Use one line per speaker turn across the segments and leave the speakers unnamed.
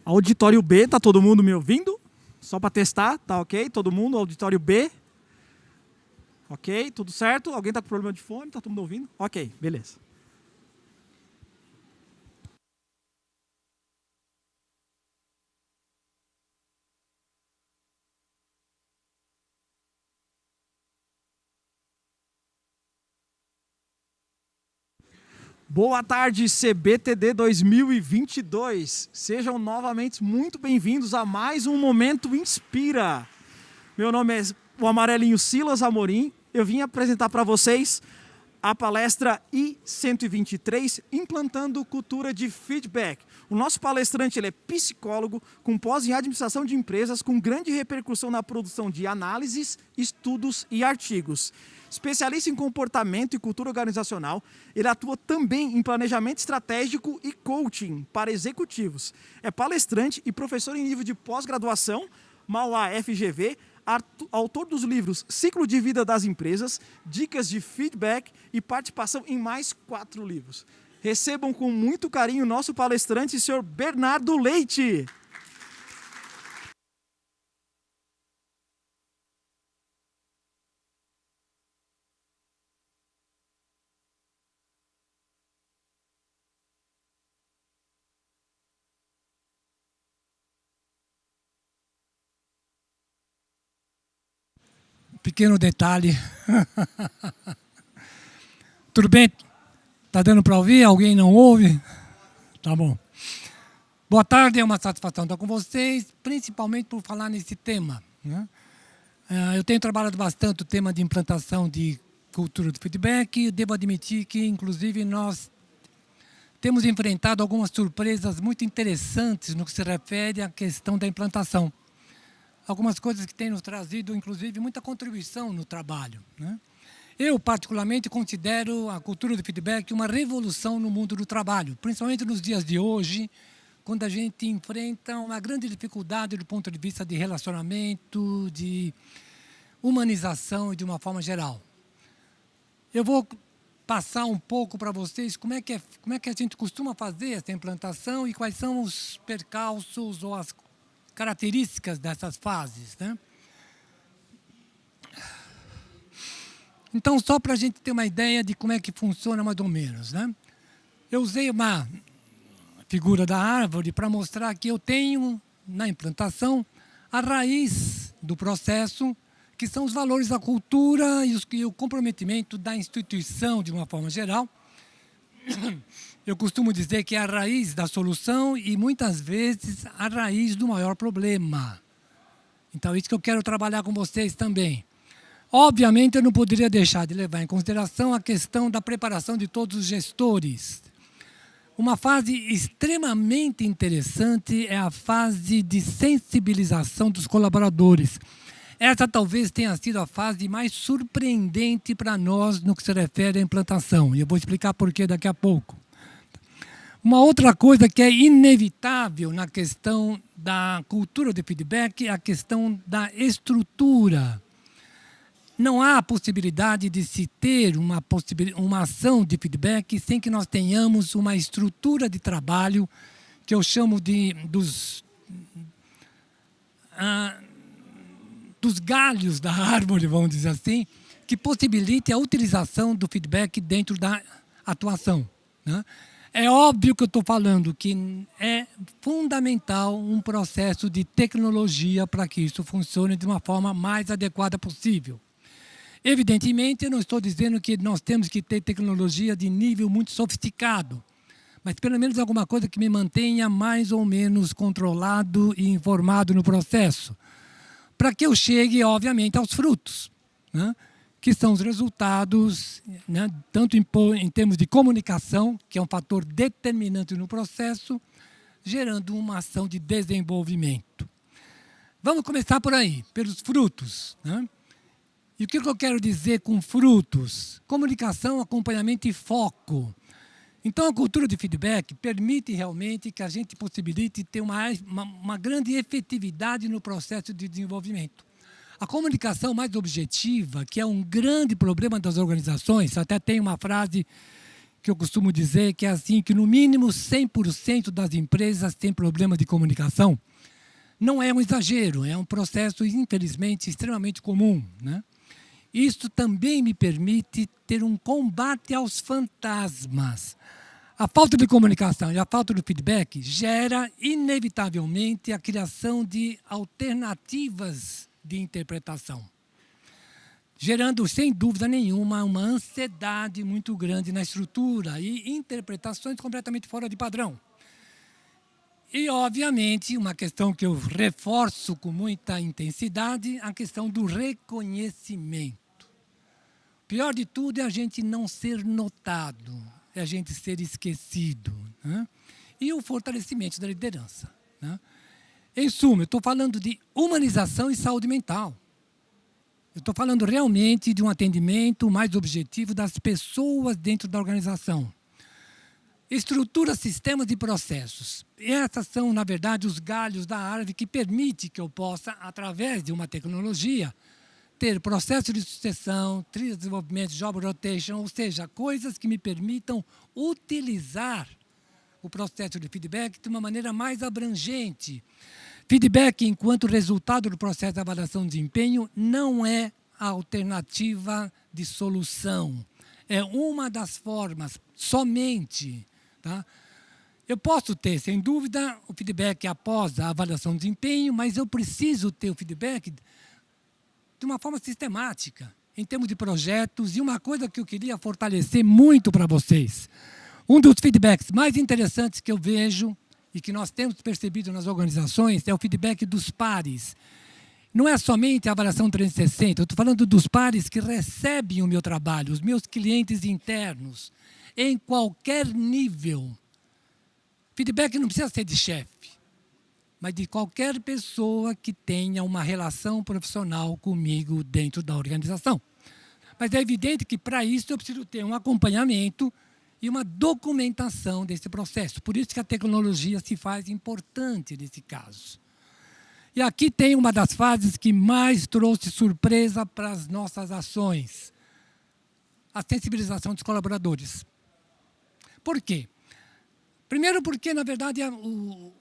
Auditório B, tá todo mundo me ouvindo? Só para testar, tá ok? Todo mundo, auditório B. Ok, tudo certo? Alguém tá com problema de fone? Tá todo mundo ouvindo? Ok, beleza. Boa tarde, CBTD 2022. Sejam novamente muito bem-vindos a mais um Momento Inspira. Meu nome é o amarelinho Silas Amorim. Eu vim apresentar para vocês a palestra I-123, Implantando Cultura de Feedback. O nosso palestrante ele é psicólogo, com pós em administração de empresas, com grande repercussão na produção de análises, estudos e artigos. Especialista em comportamento e cultura organizacional, ele atua também em planejamento estratégico e coaching para executivos. É palestrante e professor em nível de pós-graduação, Mauá FGV, autor dos livros Ciclo de Vida das Empresas, Dicas de Feedback e participação em mais 4 livros. Recebam com muito carinho o nosso palestrante, senhor Bernardo Leite.
Pequeno detalhe. Tudo bem? Tá dando para ouvir? Alguém não ouve? Tá bom. Boa tarde, é uma satisfação estar com vocês, principalmente por falar nesse tema, né? Eu tenho trabalhado bastante o tema de implantação de cultura de feedback e devo admitir que, inclusive, nós temos enfrentado algumas surpresas muito interessantes no que se refere à questão da implantação. Algumas coisas que têm nos trazido, inclusive, muita contribuição no trabalho, né? Eu, particularmente, considero a cultura do feedback uma revolução no mundo do trabalho, principalmente nos dias de hoje, quando a gente enfrenta uma grande dificuldade do ponto de vista de relacionamento, de humanização e de uma forma geral. Eu vou passar um pouco para vocês como é que a gente costuma fazer essa implantação e quais são os percalços ou as características dessas fases, né? Então, só para a gente ter uma ideia de como é que funciona mais ou menos, né? Eu usei uma figura da árvore para mostrar que eu tenho, na implantação, a raiz do processo, que são os valores da cultura e o comprometimento da instituição, de uma forma geral. Eu costumo dizer que é a raiz da solução e, muitas vezes, a raiz do maior problema. Então, é isso que eu quero trabalhar com vocês também. Obviamente, eu não poderia deixar de levar em consideração a questão da preparação de todos os gestores. Uma fase extremamente interessante é a fase de sensibilização dos colaboradores. Essa talvez tenha sido a fase mais surpreendente para nós no que se refere à implantação. E eu vou explicar por quê daqui a pouco. Uma outra coisa que é inevitável na questão da cultura de feedback é a questão da estrutura. Não há possibilidade de se ter uma ação de feedback sem que nós tenhamos uma estrutura de trabalho que eu chamo dos galhos da árvore, vamos dizer assim, que possibilite a utilização do feedback dentro da atuação, né? É óbvio que eu estou falando que é fundamental um processo de tecnologia para que isso funcione de uma forma mais adequada possível. Evidentemente, eu não estou dizendo que nós temos que ter tecnologia de nível muito sofisticado, mas pelo menos alguma coisa que me mantenha mais ou menos controlado e informado no processo, para que eu chegue, obviamente, aos frutos, né? Que são os resultados, né? Tanto em termos de comunicação, que é um fator determinante no processo, gerando uma ação de desenvolvimento. Vamos começar por aí, pelos frutos, né? E o que eu quero dizer com frutos? Comunicação, acompanhamento e foco. Então, a cultura de feedback permite realmente que a gente possibilite ter uma grande efetividade no processo de desenvolvimento. A comunicação mais objetiva, que é um grande problema das organizações, até tem uma frase que eu costumo dizer que é assim, que no mínimo 100% das empresas têm problema de comunicação. Não é um exagero, é um processo, infelizmente, extremamente comum, né? Isso também me permite ter um combate aos fantasmas. A falta de comunicação e a falta de feedback gera, inevitavelmente, a criação de alternativas de interpretação, gerando, sem dúvida nenhuma, uma ansiedade muito grande na estrutura e interpretações completamente fora de padrão. E, obviamente, uma questão que eu reforço com muita intensidade, a questão do reconhecimento. O pior de tudo é a gente não ser notado, é a gente ser esquecido, né? E o fortalecimento da liderança, né? Em suma, eu estou falando de humanização e saúde mental. Eu estou falando realmente de um atendimento mais objetivo das pessoas dentro da organização. Estrutura, sistemas e processos. Essas são, na verdade, os galhos da árvore que permite que eu possa, através de uma tecnologia, ter processo de sucessão, trilha de desenvolvimento, job rotation, ou seja, coisas que me permitam utilizar o processo de feedback de uma maneira mais abrangente. Feedback, enquanto resultado do processo de avaliação de desempenho, não é a alternativa de solução. É uma das formas, somente. Tá? Eu posso ter, sem dúvida, o feedback após a avaliação de desempenho, mas eu preciso ter o feedback de uma forma sistemática, em termos de projetos. E uma coisa que eu queria fortalecer muito para vocês. Um dos feedbacks mais interessantes que eu vejo e que nós temos percebido nas organizações é o feedback dos pares. Não é somente a avaliação 360, eu estou falando dos pares que recebem o meu trabalho, os meus clientes internos, em qualquer nível. Feedback não precisa ser de chefe, mas de qualquer pessoa que tenha uma relação profissional comigo dentro da organização. Mas é evidente que, para isso, eu preciso ter um acompanhamento e uma documentação desse processo. Por isso que a tecnologia se faz importante nesse caso. E aqui tem uma das fases que mais trouxe surpresa para as nossas ações. A sensibilização dos colaboradores. Por quê? Primeiro porque, na verdade, o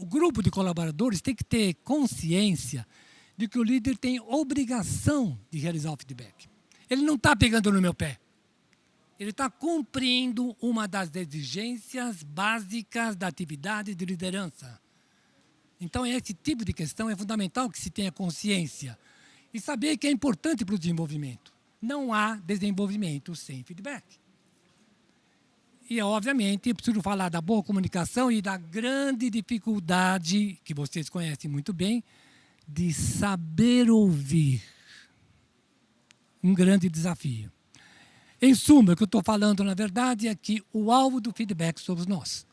grupo de colaboradores tem que ter consciência de que o líder tem obrigação de realizar o feedback. Ele não está pegando no meu pé. Ele está cumprindo uma das exigências básicas da atividade de liderança. Então, esse tipo de questão é fundamental que se tenha consciência e saber que é importante para o desenvolvimento. Não há desenvolvimento sem feedback. E, obviamente, eu preciso falar da boa comunicação e da grande dificuldade, que vocês conhecem muito bem, de saber ouvir. Um grande desafio. Em suma, o que eu estou falando, na verdade, é que o alvo do feedback somos nós.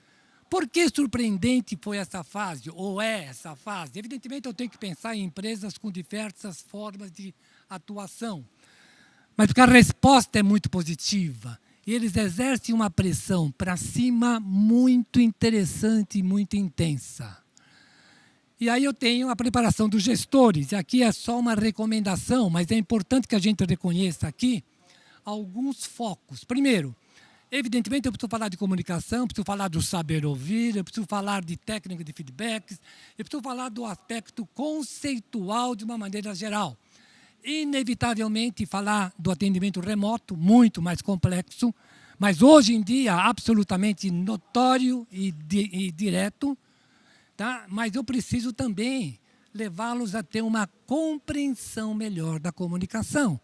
Por que surpreendente foi essa fase, ou é essa fase? Evidentemente, eu tenho que pensar em empresas com diversas formas de atuação. Mas porque a resposta é muito positiva. E eles exercem uma pressão para cima muito interessante e muito intensa. E aí eu tenho a preparação dos gestores. E aqui é só uma recomendação, mas é importante que a gente reconheça aqui alguns focos. Primeiro, evidentemente eu preciso falar de comunicação, preciso falar do saber ouvir, eu preciso falar de técnica de feedbacks, eu preciso falar do aspecto conceitual de uma maneira geral. Inevitavelmente falar do atendimento remoto, muito mais complexo, mas hoje em dia absolutamente notório e direto, tá? Mas eu preciso também levá-los a ter uma compreensão melhor da comunicação.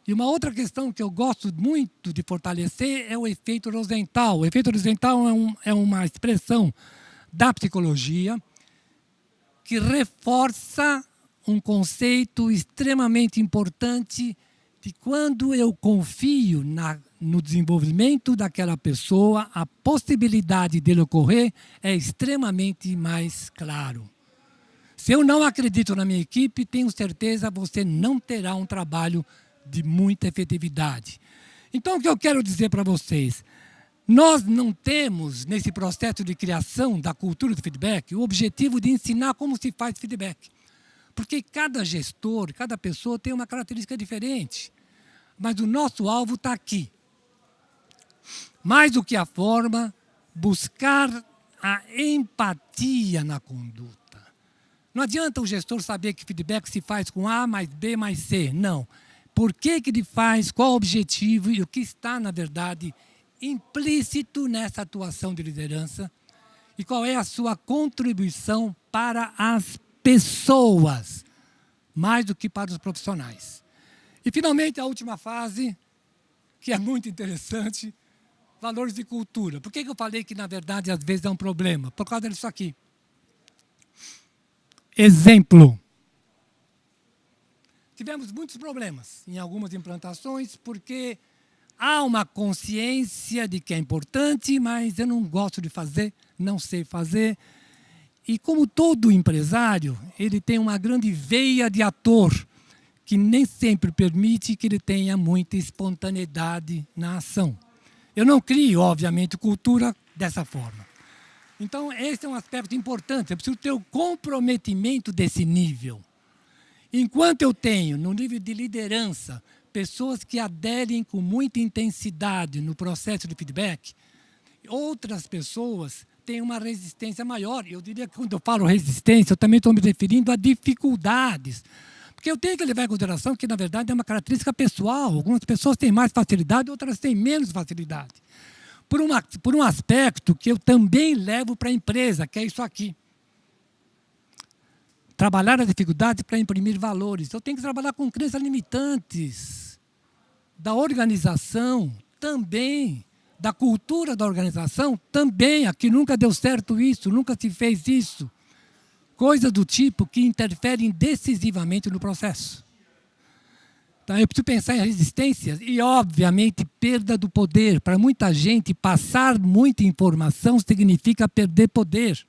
E uma outra questão que eu gosto muito de fortalecer é o efeito Rosenthal. O efeito Rosenthal é uma expressão da psicologia que reforça um conceito extremamente importante de quando eu confio no desenvolvimento daquela pessoa, a possibilidade dele ocorrer é extremamente mais claro. Se eu não acredito na minha equipe, tenho certeza que você não terá um trabalho de muita efetividade. Então, o que eu quero dizer para vocês? Nós não temos, nesse processo de criação da cultura do feedback, o objetivo de ensinar como se faz feedback. Porque cada gestor, cada pessoa tem uma característica diferente. Mas o nosso alvo está aqui. Mais do que a forma, buscar a empatia na conduta. Não adianta o gestor saber que feedback se faz com A mais B mais C. Não. Por que ele faz, qual o objetivo e o que está, na verdade, implícito nessa atuação de liderança e qual é a sua contribuição para as pessoas, mais do que para os profissionais. E, finalmente, a última fase, que é muito interessante, valores de cultura. Por que eu falei que, na verdade, às vezes é um problema? Por causa disso aqui. Exemplo. Tivemos muitos problemas em algumas implantações, porque há uma consciência de que é importante, mas eu não gosto de fazer, não sei fazer. E como todo empresário, ele tem uma grande veia de ator, que nem sempre permite que ele tenha muita espontaneidade na ação. Eu não crio, obviamente, cultura dessa forma. Então, esse é um aspecto importante. Eu preciso ter o comprometimento desse nível. Enquanto eu tenho, no nível de liderança, pessoas que aderem com muita intensidade no processo de feedback, outras pessoas têm uma resistência maior. Eu diria que quando eu falo resistência, eu também estou me referindo a dificuldades. Porque eu tenho que levar em consideração que, na verdade, é uma característica pessoal. Algumas pessoas têm mais facilidade, outras têm menos facilidade. Por um aspecto que eu também levo para a empresa, que é isso aqui. Trabalhar as dificuldades para imprimir valores. Eu tenho que trabalhar com crenças limitantes da organização também, da cultura da organização também. Aqui nunca deu certo isso, nunca se fez isso. Coisas do tipo que interferem decisivamente no processo. Então, eu preciso pensar em resistências e, obviamente, perda do poder. Para muita gente, passar muita informação significa perder poder.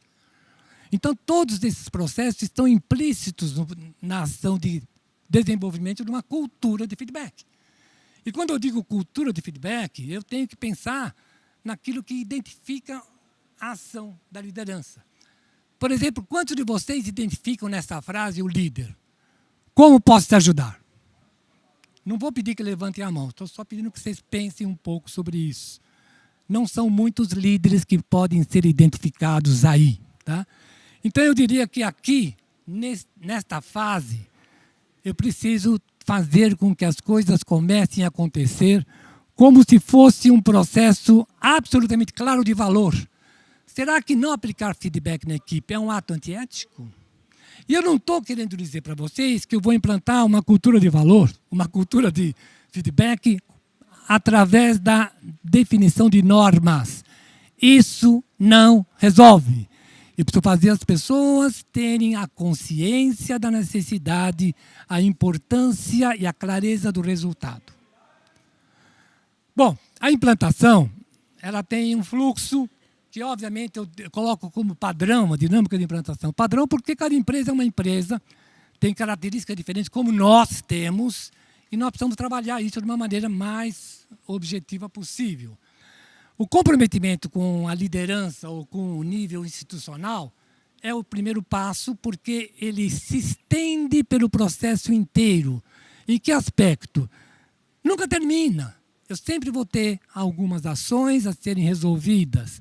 Então, todos esses processos estão implícitos na ação de desenvolvimento de uma cultura de feedback. E quando eu digo cultura de feedback, eu tenho que pensar naquilo que identifica a ação da liderança. Por exemplo, quantos de vocês identificam nessa frase o líder? Como posso te ajudar? Não vou pedir que levantem a mão, estou só pedindo que vocês pensem um pouco sobre isso. Não são muitos líderes que podem ser identificados aí, tá? Então, eu diria que aqui, nesta fase, eu preciso fazer com que as coisas comecem a acontecer como se fosse um processo absolutamente claro de valor. Será que não aplicar feedback na equipe é um ato antiético? E eu não estou querendo dizer para vocês que eu vou implantar uma cultura de valor, uma cultura de feedback através da definição de normas. Isso não resolve. Eu preciso fazer as pessoas terem a consciência da necessidade, a importância e a clareza do resultado. Bom, a implantação, ela tem um fluxo que, obviamente, eu coloco como padrão, uma dinâmica de implantação. Padrão porque cada empresa é uma empresa, tem características diferentes, como nós temos, e nós precisamos trabalhar isso de uma maneira mais objetiva possível. O comprometimento com a liderança ou com o nível institucional é o primeiro passo, porque ele se estende pelo processo inteiro. Em que aspecto? Nunca termina. Eu sempre vou ter algumas ações a serem resolvidas.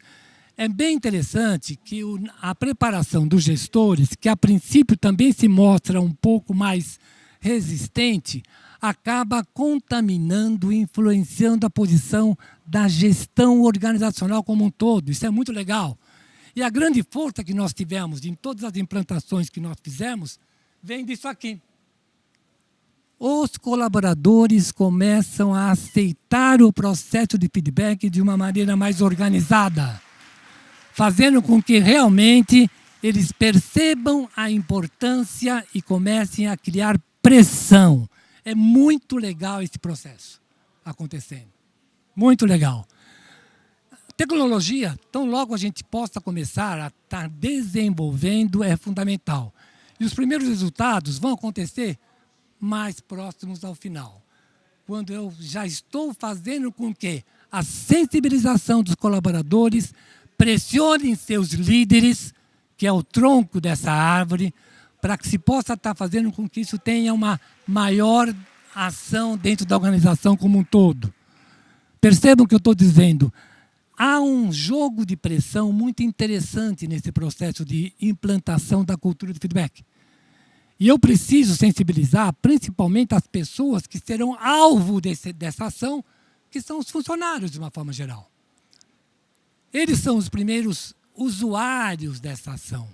É bem interessante que a preparação dos gestores, que a princípio também se mostra um pouco mais resistente, acaba contaminando e influenciando a posição da gestão organizacional como um todo. Isso é muito legal. E a grande força que nós tivemos em todas as implantações que nós fizemos vem disso aqui. Os colaboradores começam a aceitar o processo de feedback de uma maneira mais organizada, fazendo com que realmente eles percebam a importância e comecem a criar pressão. É muito legal esse processo acontecendo. Muito legal. Tecnologia, tão logo a gente possa começar a estar desenvolvendo, é fundamental. E os primeiros resultados vão acontecer mais próximos ao final. Quando eu já estou fazendo com que a sensibilização dos colaboradores pressione seus líderes, que é o tronco dessa árvore, para que se possa estar fazendo com que isso tenha uma maior ação dentro da organização como um todo. Percebam o que eu estou dizendo. Há um jogo de pressão muito interessante nesse processo de implantação da cultura do feedback. E eu preciso sensibilizar principalmente as pessoas que serão alvo dessa ação, que são os funcionários, de uma forma geral. Eles são os primeiros usuários dessa ação.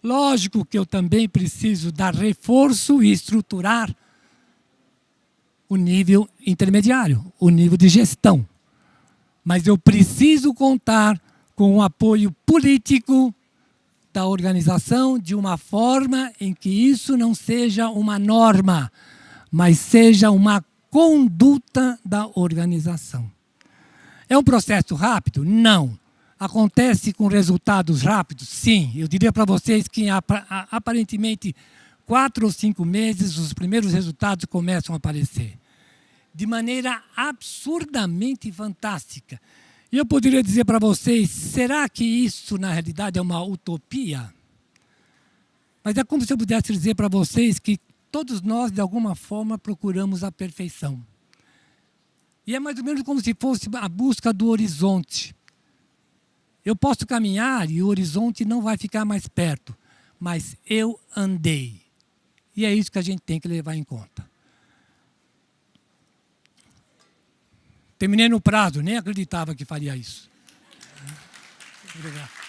Lógico que eu também preciso dar reforço e estruturar o nível intermediário, o nível de gestão. Mas eu preciso contar com o apoio político da organização de uma forma em que isso não seja uma norma, mas seja uma conduta da organização. É um processo rápido? Não. Acontece com resultados rápidos? Sim. Eu diria para vocês que aparentemente 4 ou 5 meses os primeiros resultados começam a aparecer. De maneira absurdamente fantástica. E eu poderia dizer para vocês, será que isso na realidade é uma utopia? Mas é como se eu pudesse dizer para vocês que todos nós, de alguma forma, procuramos a perfeição. E é mais ou menos como se fosse a busca do horizonte. Eu posso caminhar e o horizonte não vai ficar mais perto, mas eu andei. E é isso que a gente tem que levar em conta. Terminei no prazo, nem acreditava que faria isso. Obrigado.